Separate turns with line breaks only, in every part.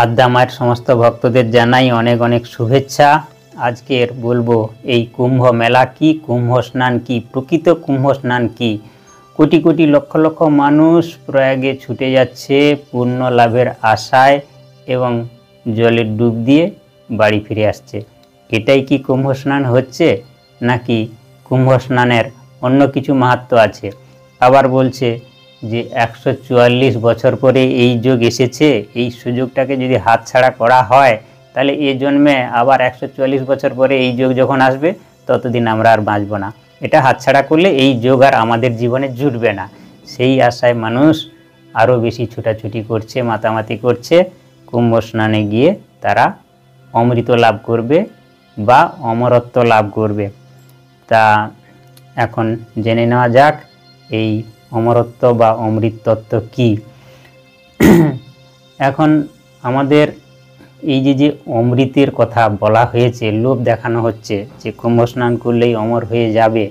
আদ্যা মায়ের সমস্ত ভক্তদের জানাই অনেক অনেক শুভেচ্ছা। আজকের বলবো এই কুম্ভ মেলা কি, কুম্ভ স্নান কি, প্রকৃত কুম্ভ স্নান কি। কোটি কোটি লক্ষ লক্ষ মানুষ প্রয়াগে ছুটে যাচ্ছে পুণ্য লাভের আশায় এবং জলে ডুব দিয়ে বাড়ি ফিরে আসছে। এটাই কি কুম্ভ স্নান হচ্ছে, নাকি কুম্ভ স্নানের অন্য কিছু মাহাত্ম্য আছে? আবার বলছে যে 144 বছর পরে এই যোগ এসেছে, এই সুযোগটাকে যদি হাতছাড়া করা হয় তাহলে এই জন্মে আবার 144 বছর পরে এই যোগ যখন আসবে ততদিন আমরা আর বাঁচব না। এটা হাতছাড়া করলে এই যোগ আর আমাদের জীবনে জুটবে না। সেই আশায় মানুষ আরও বেশি ছুটাছুটি করছে, মাতামাতি করছে। কুম্ভ স্নানে গিয়ে তারা অমৃত লাভ করবে বা অমরত্ব লাভ করবে। তা এখন জেনে নেওয়া যাক এই অমরত্ব বা অমৃত তত্ত্ব কী। এখন আমাদের এই যে অমৃতের কথা বলা হয়েছে, লোভ দেখানো হচ্ছে যে কুম্ভ স্নান করলেই অমর হয়ে যাবে,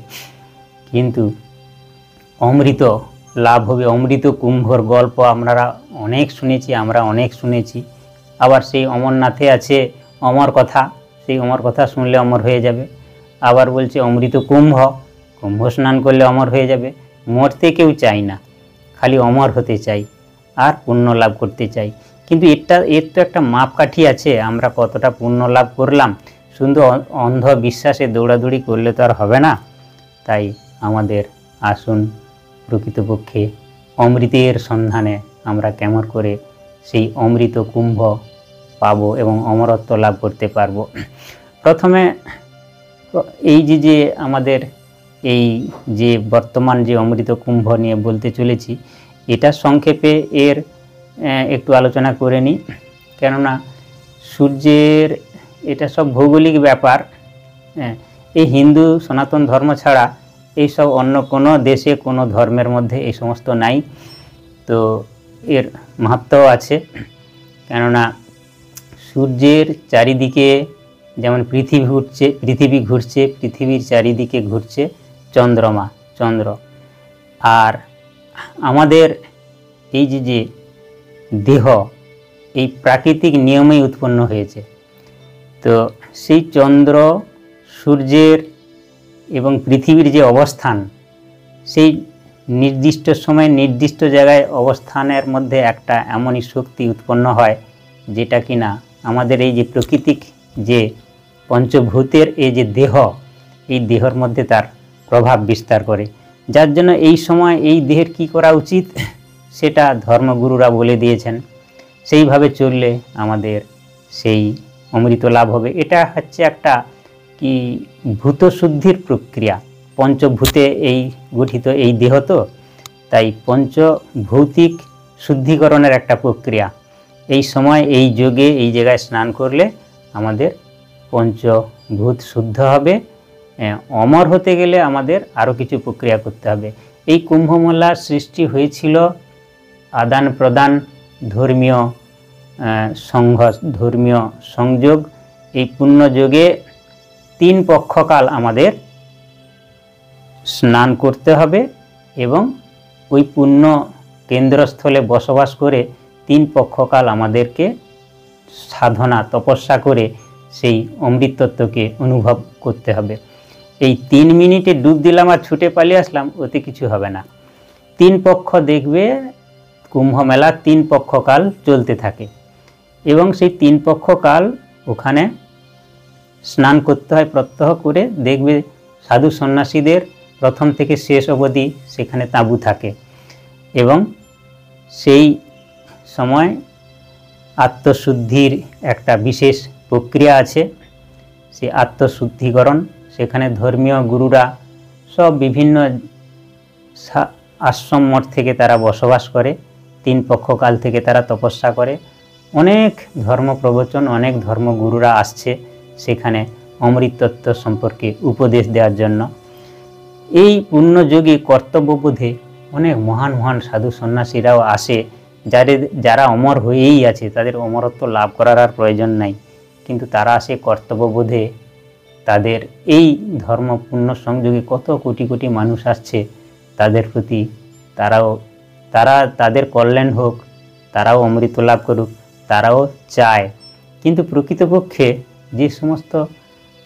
কিন্তু অমৃত লাভ হবে। অমৃত কুম্ভর গল্প আমরা অনেক শুনেছি। আবার সেই অমরনাথে আছে অমর কথা, সেই অমর কথা শুনলে অমর হয়ে যাবে। আবার বলছে অমৃত কুম্ভ স্নান করলে অমর হয়ে যাবে। মরতে কেউ চাই না, খালি অমর হতে চাই আর পুণ্য লাভ করতে চাই। কিন্তু এর তো একটা মাপকাঠি আছে, আমরা কতটা পুণ্য লাভ করলাম। শুধু অন্ধ বিশ্বাসে দৌড়াদৌড়ি করলে তো আর হবে না। তাই আমাদের আসুন প্রকৃতপক্ষে অমৃতের সন্ধানে আমরা কেমন করে সেই অমৃত কুম্ভ পাব এবং অমরত্ব লাভ করতে পারব। প্রথমে এই যে আমাদের এই যে বর্তমান যে অমৃত কুম্ভ নিয়ে বলতে চলেছি, এটা সংক্ষেপে এর একটু আলোচনা করে নিই। কেননা সূর্যের এটা সব ভৌগোলিক ব্যাপার। এই হিন্দু সনাতন ধর্ম ছাড়া এইসব অন্য কোনো দেশে কোনো ধর্মের মধ্যে এই সমস্ত নাই। তো এর মাহাত্ম্য আছে। কেননা সূর্যের চারিদিকে যেমন পৃথিবী ঘুরছে, পৃথিবীর চারিদিকে ঘুরছে চন্দ্র। আর আমাদের এই যে দেহ এই প্রাকৃতিক নিয়মেই উৎপন্ন হয়েছে। তো সেই চন্দ্র, সূর্যের এবং পৃথিবীর যে অবস্থান, সেই নির্দিষ্ট সময়ে নির্দিষ্ট জায়গায় অবস্থানের মধ্যে একটা এমনই শক্তি উৎপন্ন হয় যেটা কিনা আমাদের এই যে প্রাকৃতিক যে পঞ্চভূতের এই যে দেহ, এই দেহের মধ্যে তার প্রভাব বিস্তার করে। যার জন্য এই সময় এই দেহের কি করা উচিত সেটা ধর্মগুরুরা বলে দিয়েছেন। সেইভাবে চললে আমাদের সেই অমৃত লাভ হবে। এটা হচ্ছে একটা কি ভূতশুদ্ধির প্রক্রিয়া। পঞ্চভূতে এই গঠিত এই দেহ, তো তাই পঞ্চভৌতিক শুদ্ধিকরণের একটা প্রক্রিয়া। এই সময় এই যোগে এই জায়গায় স্নান করলে আমাদের পঞ্চভূত শুদ্ধ হবে। অমর হতে গেলে আমাদের আরও কিছু প্রক্রিয়া করতে হবে। এই কুম্ভমেলার সৃষ্টি হয়েছিল আদান প্রদান, ধর্মীয় ধর্মীয় সংযোগ। এই পুণ্যযোগে 3 পক্ষকাল আমাদের স্নান করতে হবে এবং ওই পুণ্য কেন্দ্রস্থলে বসবাস করে 3 পক্ষকাল আমাদেরকে সাধনা তপস্যা করে সেই অমৃতত্বকে অনুভব করতে হবে। এই 3 মিনিটে ডুব দিলাম আর ছুটে পালিয়ে আসলাম, ওতে কিছু হবে না। 3 পক্ষ দেখবে কুম্ভ মেলা 3 পক্ষকাল চলতে থাকে এবং সেই 3 পক্ষকাল ওখানে স্নান করতে হয় প্রত্যহ করে। দেখবে সাধু সন্ন্যাসীদের প্রথম থেকে শেষ অবধি সেখানে তাঁবু থাকে এবং সেই সময় আত্মশুদ্ধির একটা বিশেষ প্রক্রিয়া আছে। সেই আত্মশুদ্ধিকরণ, সেখানে ধর্মীয় গুরুরা সব বিভিন্ন আশ্রম মঠ থেকে তারা বসবাস করে। 3 পক্ষকাল থেকে তারা তপস্যা করে। অনেক ধর্ম প্রবচন, অনেক ধর্মগুরুরা আসছে সেখানে অমৃতত্ব সম্পর্কে উপদেশ দেওয়ার জন্য। এই পুণ্যযোগী কর্তব্যবোধে অনেক মহান সাধু সন্ন্যাসীরাও আসে, যারা অমর হয়েই আছে, তাদের অমরত্ব লাভ করার আর প্রয়োজন নাই, কিন্তু তারা আসে কর্তব্যবোধে। তাদের এই ধর্ম পুণ্য সংযোগী কত কোটি কোটি মানুষ আসছে, তাদের প্রতি তাদের কল্যাণ হোক, তারাও অমৃত লাভ করুক, তারাও চায়, কিন্তু প্রকৃতপক্ষে যে সমস্ত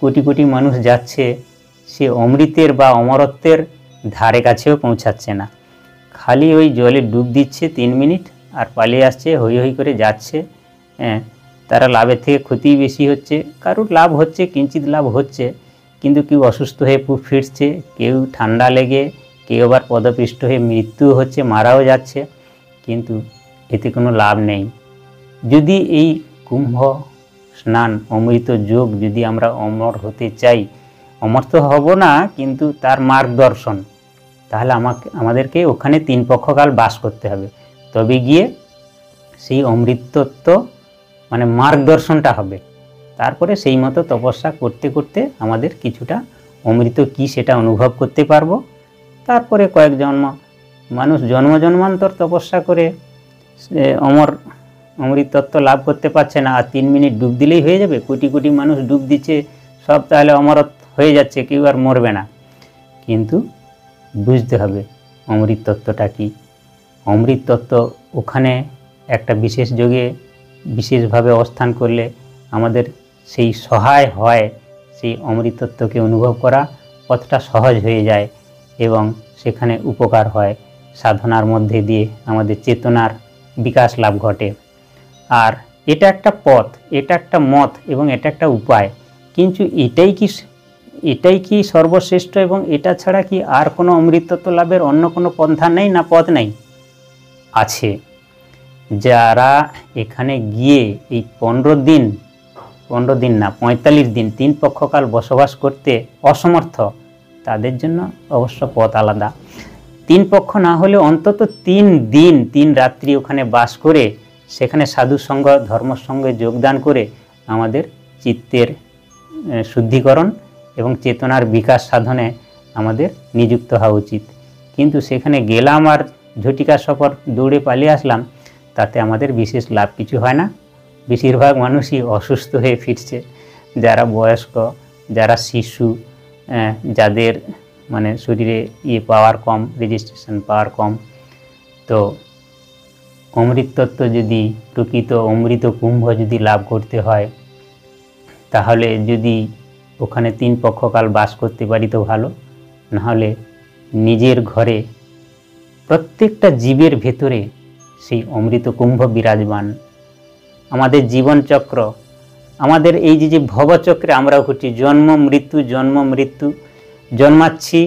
কোটি কোটি মানুষ যাচ্ছে সে অমৃতের বা অমরত্বের ধারে কাছেও পৌঁছাচ্ছে না। খালি ওই জলে ডুব দিচ্ছে 3 মিনিট আর পালিয়ে আসছে, হই হই করে যাচ্ছে। তারা লাভের থেকে ক্ষতি বেশি হচ্ছে। কারোর লাভ হচ্ছে, কিঞ্চিত লাভ হচ্ছে, কিন্তু কেউ অসুস্থ হয়ে ফিরছে, কেউ ঠান্ডা লেগে, কেউ আবার পদপিষ্ট হয়ে মৃত্যু হচ্ছে, মারাও যাচ্ছে, কিন্তু এতে কোনো লাভ নেই। যদি এই কুম্ভ স্নান অমৃত যোগ যদি আমরা অমর হতে চাই, অমর তো হব না, কিন্তু তার মার্গদর্শন, তাহলে আমাদেরকে ওখানে 3 পক্ষকাল বাস করতে হবে, তবে গিয়ে সেই অমৃতত্ব মানে মার্গদর্শনটা হবে। তারপরে সেই মতো তপস্যা করতে করতে আমাদের কিছুটা অমৃত কি সেটা অনুভব করতে পারবো। তারপরে কয়েক জন্ম মানুষ জন্ম জন্মান্তর তপস্যা করে অমৃতত্ব লাভ করতে পারছে না, আর 3 মিনিট ডুব দিলেই হয়ে যাবে। কোটি কোটি মানুষ ডুব দিচ্ছে, সব তাহলে অমরত্ব হয়ে যাচ্ছে, কেউ আর মরবে না। কিন্তু বুঝতে হবে অমৃত তত্ত্বটা কি। অমৃত তত্ত্ব ওখানে একটা বিশেষ যোগে বিশেষভাবে অবস্থান করলে আমাদের সেই সহায় হয়, সেই অমৃতত্বকে অনুভব করা পথটা সহজ হয়ে যায় এবং সেখানে উপকার হয়। সাধনার মধ্যে দিয়ে আমাদের চেতনার বিকাশ লাভ ঘটে। আর এটা একটা পথ, এটা একটা মত এবং এটা একটা উপায়, কিন্তু এটাই কি সর্বশ্রেষ্ঠ এবং এটা ছাড়া কি আর কোনো অমৃতত্ব লাভের অন্য কোনো পন্থা নেই না পথ নেই? আছে। যারা এখানে গিয়ে এই 15 দিন না 45 দিন 3 পক্ষকাল বসবাস করতে অসমর্থ, তাদের জন্য অবশ্য পথ আলাদা। 3 পক্ষ না হলে অন্তত 3 দিন 3 রাত্রি ওখানে বাস করে সেখানে সাধুসঙ্গ ধর্মসঙ্গে যোগদান করে আমাদের চিত্তের শুদ্ধিকরণ এবং চেতনার বিকাশ সাধনে আমাদের নিযুক্ত হওয়া উচিত। কিন্তু সেখানে গেলাম আর ঝটিকা সফর দৌড়ে পালিয়ে আসলাম, তাতে আমাদের বিশেষ লাভ কিছু হয় না। বেশিরভাগ মানুষই অসুস্থ হয়ে ফিরছে, যারা বয়স্ক, যারা শিশু, যাদের মানে শরীরে পাওয়ার কম, রেজিস্ট্রেশন পাওয়ার কম। তো অমৃতত্ব যদি প্রকৃত অমৃত কুম্ভ যদি লাভ করতে হয়, তাহলে যদি ওখানে 3 পক্ষকাল বাস করতে পারি তো ভালো, নাহলে নিজের ঘরে প্রত্যেকটা জীবের ভেতরে সেই অমৃত কুম্ভ বিরাজমান। আমাদের জীবনচক্র, আমাদের এই যে ভবচক্রে আমরা ঘুরছি, জন্ম মৃত্যু, জন্মাচ্ছি,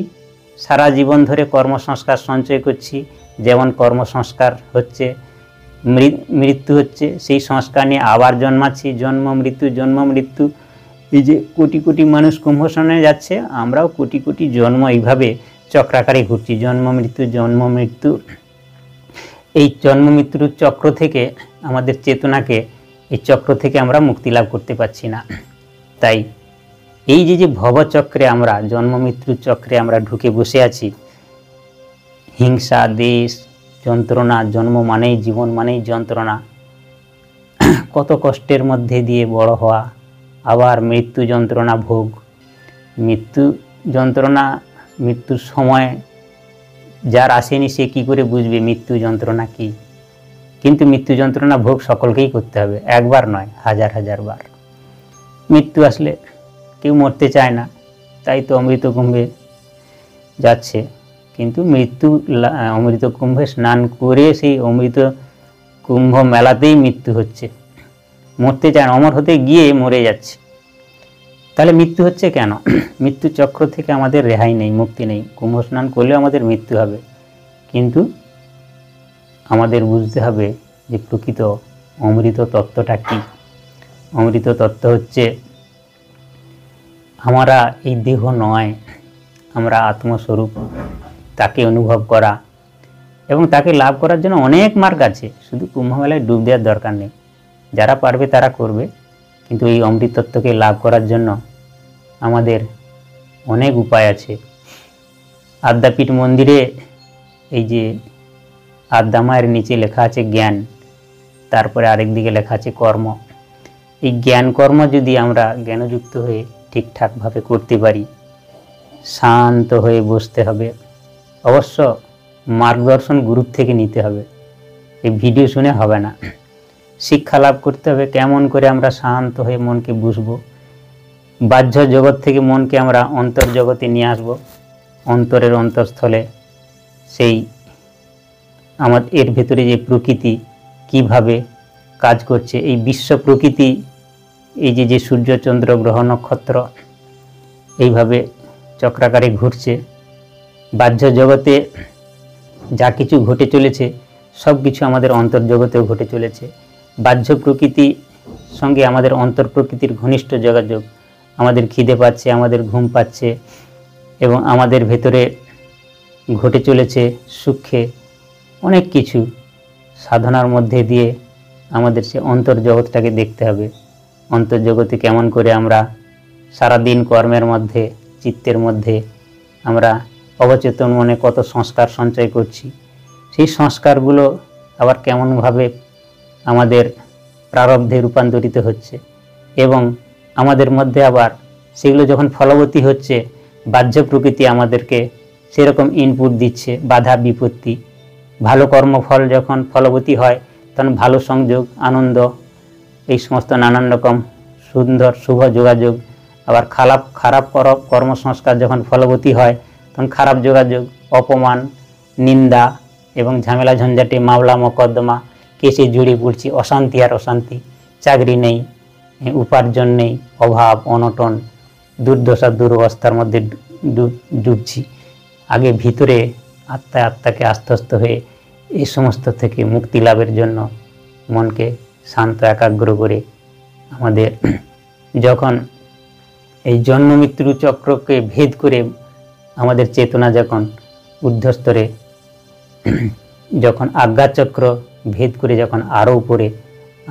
সারা জীবন ধরে কর্মসংস্কার সঞ্চয় করছি, যেমন কর্মসংস্কার হচ্ছে, মৃত্যু হচ্ছে, সেই সংস্কার নিয়ে আবার জন্মাচ্ছি, জন্ম মৃত্যু। এই যে কোটি কোটি মানুষ কুম্ভ স্নানে যাচ্ছে, আমরাও কোটি কোটি জন্ম এইভাবে চক্রাকারে ঘুরছি, জন্ম মৃত্যু। এই জন্ম মৃত্যুর চক্র থেকে আমাদের চেতনাকে, এই চক্র থেকে আমরা মুক্তি লাভ করতে পারছি না। তাই এই যে ভবচক্রে আমরা জন্ম মৃত্যুর চক্রে আমরা ঢুকে বসে আছি, হিংসা, দেশ, যন্ত্রণা, জন্ম মানেই জীবন মানেই যন্ত্রণা, কত কষ্টের মধ্যে দিয়ে বড় হওয়া, আবার মৃত্যু যন্ত্রণা ভোগ। মৃত্যু যন্ত্রণা, মৃত্যুর সময় যার আসেনি সে কি করে বুঝবে মৃত্যু যন্ত্রণা কি? কিন্তু মৃত্যু যন্ত্রণা ভোগ সকলকেই করতে হবে, একবার নয়, হাজার বার। মৃত্যু আসলে কেউ মরতে চায় না, তাই তো অমৃত কুম্ভে যাচ্ছে। কিন্তু অমৃত কুম্ভে স্নান করে সেই অমৃত কুম্ভ মেলাতেই মৃত্যু হচ্ছে, মরতে চায় না, অমর হতে গিয়ে মরে যাচ্ছে। তাহলে মৃত্যু হচ্ছে কেন? মৃত্যু চক্র থেকে আমাদের রেহাই নেই, মুক্তি নেই। কুম্ভ স্নান করলেও আমাদের মৃত্যু হবে, কিন্তু আমাদের বুঝতে হবে যে প্রকৃত অমৃত তত্ত্বটা কি। অমৃত তত্ত্ব হচ্ছে আমরা এই দেহ নয়, আমরা আত্মস্বরূপ, তাকে অনুভব করা এবং তাকে লাভ করার জন্য অনেক মার্গ আছে, শুধু কুম্ভমেলায় ডুব দেওয়ার দরকার নেই। যারা পারবে তারা করবে, কিন্তু এই অমৃত তত্ত্বকে লাভ করার জন্য আমাদের অনেক উপায় আছে। আদ্যাপীঠ মন্দিরে এই যে আদ্যামায়ের নিচে লেখা আছে জ্ঞান, তারপরে আরেক দিকে লেখা আছে কর্ম। এই জ্ঞান কর্ম যদি আমরা জ্ঞানযুক্ত হয়ে ঠিকঠাকভাবে করতে পারি, শান্ত হয়ে বসতে হবে। অবশ্য মার্গদর্শন গুরুর থেকে নিতে হবে, এই ভিডিও শুনে হবে না। শিক্ষা লাভ করতে হবে কেমন করে আমরা শান্ত হয়ে মনকে বুঝবো। বাহ্য জগৎ থেকে মনকে আমরা অন্তর জগতে নিয়ে আসব। অন্তরের অন্তঃস্থলে সেই আমার এর ভেতরে যে প্রকৃতি কিভাবে কাজ করছে, এই বিশ্ব প্রকৃতি, এই যে সূর্য চন্দ্র গ্রহ নক্ষত্র এইভাবে চক্রাকারে ঘুরছে, বাহ্য জগতে যা কিছু ঘটে চলেছে সব কিছু আমাদের অন্তর্জগতেও ঘটে চলেছে। বাহ্য প্রকৃতি সঙ্গে আমাদের অন্তর প্রকৃতির ঘনিষ্ঠ যোগাযোগ। আমাদের খিদে পাচ্ছে, আমাদের ঘুম পাচ্ছে এবং আমাদের ভেতরে ঘটে চলেছে সূক্ষ্মে অনেক কিছু। সাধনার মধ্যে দিয়ে আমাদের সে অন্তর্জগৎটাকে দেখতে হবে। অন্তর্জগতে কেমন করে আমরা সারাদিন কর্মের মধ্যে, চিত্তের মধ্যে আমরা অবচেতন মনে কত সংস্কার সঞ্চয় করছি, সেই সংস্কারগুলো আবার কেমনভাবে আমাদের প্রারব্ধে রূপান্তরিত হচ্ছে এবং আমাদের মধ্যে আবার সেগুলো যখন ফলবতী হচ্ছে, বাহ্য প্রকৃতি আমাদেরকে সেরকম ইনপুট দিচ্ছে, বাধা বিপত্তি। ভালো কর্মফল যখন ফলবতী হয় তখন ভালো সংযোগ, আনন্দ, এই সমস্ত নানান রকম সুন্দর শুভ যোগাযোগ। আবার খারাপ কর্মসংস্কার যখন ফলবতী হয় তখন খারাপ যোগাযোগ, অপমান, নিন্দা এবং ঝামেলা ঝঞ্ঝাটে, মামলা মোকদ্দমা, কেসে জড়িয়ে পড়ছি, অশান্তি আর অশান্তি, চাকরি নেই, উপার্জন নেই, অভাব অনটন, দুর্দশা দুরবস্থার মধ্যে ডুবছি। আগে ভিতরে আত্মাকে আস্তে হয়ে এই সমস্ত থেকে মুক্তি লাভের জন্য মনকে শান্ত একাগ্র করে আমাদের যখন এই জন্ম মৃত্যু চক্রকে ভেদ করে আমাদের চেতনা যখন ঊর্ধ্বস্তরে, যখন আজ্ঞাচক্র ভেদ করে যখন আরও উপরে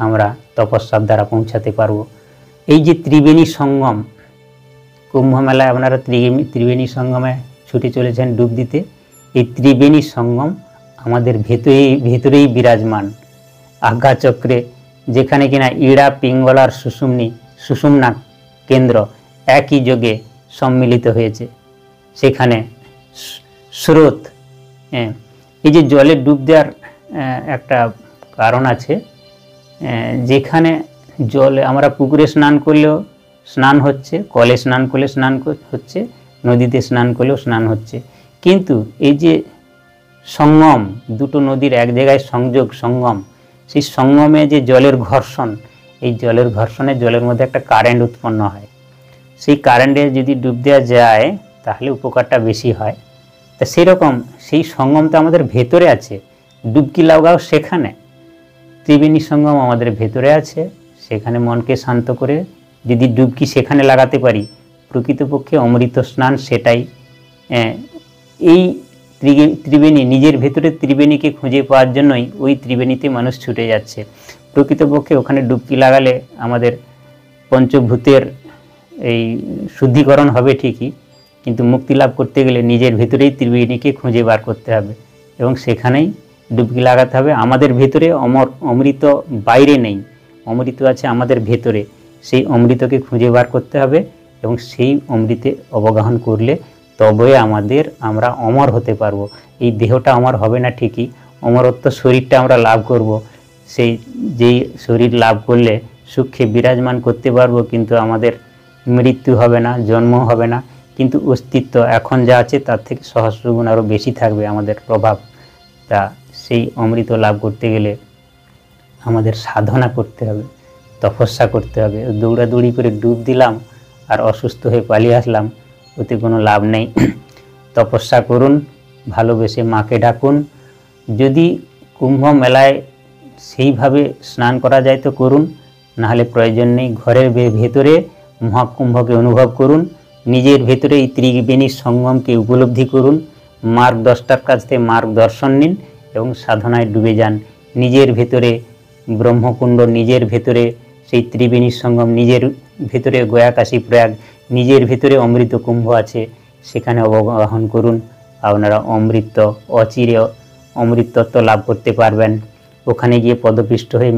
আমরা তপস্যার দ্বারা পৌঁছাতে পারব। এই যে ত্রিবেণী সঙ্গম, কুম্ভ মেলায় আপনারা ত্রিবেণী সঙ্গমে ছুটে চলেছেন ডুব দিতে। এই ত্রিবেণী সঙ্গম আমাদের ভেতরেই বিরাজমান। আজ্ঞাচক্রে যেখানে কিনা ইড়া, পিঙ্গলার সুষুম্না কেন্দ্র একই যোগে সম্মিলিত হয়েছে, সেখানে স্রোত, এই যে জলে ডুব দেওয়ার একটা কারণ আছে। যেখানে জলে আমরা পুকুরে স্নান করলেও স্নান হচ্ছে, কলে স্নান করলে স্নান হচ্ছে, নদীতে স্নান করলেও স্নান হচ্ছে, কিন্তু এই যে সঙ্গম, দুটো নদীর এক জায়গায় সংযোগ, সঙ্গম, সেই সঙ্গমে যে জলের ঘর্ষণ, এই জলের ঘর্ষণে জলের মধ্যে একটা কারেন্ট উৎপন্ন হয়। সেই কারেন্টে যদি ডুব দেওয়া যায় তাহলে উপকারটা বেশি হয়। তা সেরকম সেই সঙ্গম তো আমাদের ভেতরে আছে, ডুবকি লাগাও সেখানে। ত্রিবেণী সঙ্গম আমাদের ভেতরে আছে, সেখানে মনকে শান্ত করে যদি ডুবকি সেখানে লাগাতে পারি, প্রকৃতপক্ষে অমৃত স্নান সেটাই। এই ত্রিবেণী, নিজের ভেতরে ত্রিবেণীকে খুঁজে পাওয়ার জন্যই ওই ত্রিবেণীতে মানুষ ছুটে যাচ্ছে। প্রকৃতপক্ষে ওখানে ডুবকি লাগালে আমাদের পঞ্চভূতের এই শুদ্ধিকরণ হবে ঠিকই, কিন্তু মুক্তি লাভ করতে গেলে নিজের ভেতরেই ত্রিবেণীকে খুঁজে বার করতে হবে এবং সেখানেই ডুবকি লাগাতে হবে। আমাদের ভেতরে অমৃত বাইরে নেই, অমৃত আছে আমাদের ভেতরে। সেই অমৃতকে খুঁজে বার করতে হবে এবং সেই অমৃতে অবগাহন করলে তবে আমরা অমর হতে পারবো। এই দেহটা অমর হবে না ঠিকই, অমরত্ব শরীরটা আমরা লাভ করব। সেই যেই শরীর লাভ করলে সুখে বিরাজমান করতে পারবো, কিন্তু আমাদের মৃত্যু হবে না, জন্ম হবে না, কিন্তু অস্তিত্ব এখন যা আছে তার থেকে সহস্রগুণ আরও বেশি থাকবে আমাদের প্রভাব। তা সেই অমৃত লাভ করতে গেলে আমাদের সাধনা করতে হবে, তপস্যা করতে হবে। দৌড়াদৌড়ি করে ডুব দিলাম আর অসুস্থ হয়ে পালিয়ে আসলাম, ওতে কোনো লাভ নেই। তপস্যা করুন, ভালোবেসে মাকে ডাকুন। যদি কুম্ভ মেলায় সেইভাবে স্নান করা যায় তো করুন, নাহলে প্রয়োজন নেই। ঘরের ভেতরে মহাকুম্ভকে অনুভব করুন, নিজের ভেতরে এই ত্রিবেণীর সঙ্গমকে উপলব্ধি করুন, মার্গদ্রষ্টার কাছ থেকে মার্গদর্শন নিন এবং সাধনায় ডুবে যান। নিজের ভেতরে ব্রহ্মকুণ্ড, নিজের ভেতরে সেই ত্রিবেণীর সঙ্গম, নিজের ভেতরে গয়াকাশী প্রয়াগ, নিজের ভেতরে অমৃত কুম্ভ আছে, সেখানে অবগাহন করুন। আপনারা অচিরে অমৃতত্ব লাভ করতে পারবেন। ওখানে গিয়ে পদপিষ্ট হয়ে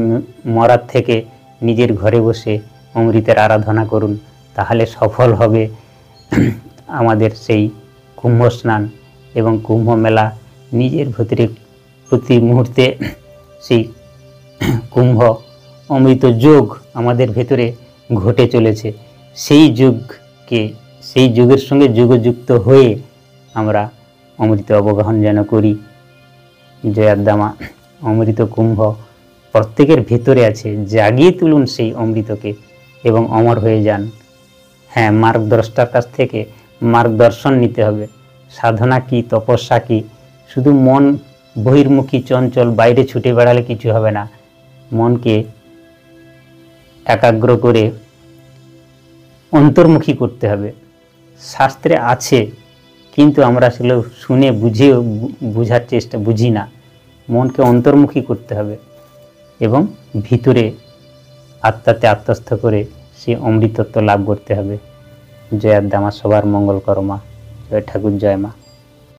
মরার থেকে নিজের ঘরে বসে অমৃতের আরাধনা করুন, তাহলে সফল হবে আমাদের সেই কুম্ভ স্নান এবং কুম্ভ মেলা। নিজের ভেতরে প্রতি মুহূর্তে সেই কুম্ভ অমৃত যোগ আমাদের ভেতরে ঘটে চলেছে। সেই যুগকে, সেই যুগের সঙ্গে যুগযুক্ত হয়ে আমরা অমৃত অবগাহন যেন করি। জয়াদ্দামা অমৃত কুম্ভ প্রত্যেকের ভেতরে আছে, জাগিয়ে তুলুন সেই অমৃতকে এবং অমর হয়ে যান। হ্যাঁ, মার্গদ্রষ্টার কাছ থেকে মার্গদর্শন নিতে হবে। সাধনা কি, তপস্যা কি, শুধু মন বহির্মুখী চঞ্চল বাইরে ছুটে বেড়ালে কিছু হবে না। মনকে একাগ্র করে অন্তর্মুখী করতে হবে। শাস্ত্রে আছে, কিন্তু আমরা সেগুলো শুনে বুঝেও বুঝার চেষ্টা বুঝি না। মনকে অন্তর্মুখী করতে হবে এবং ভিতরে আত্মাতে আত্মস্থ করে সেই অমৃতত্ব লাভ করতে হবে। জয়াদ্দামা সবার মঙ্গল করো মা। জয় ঠাকুর, জয় মা।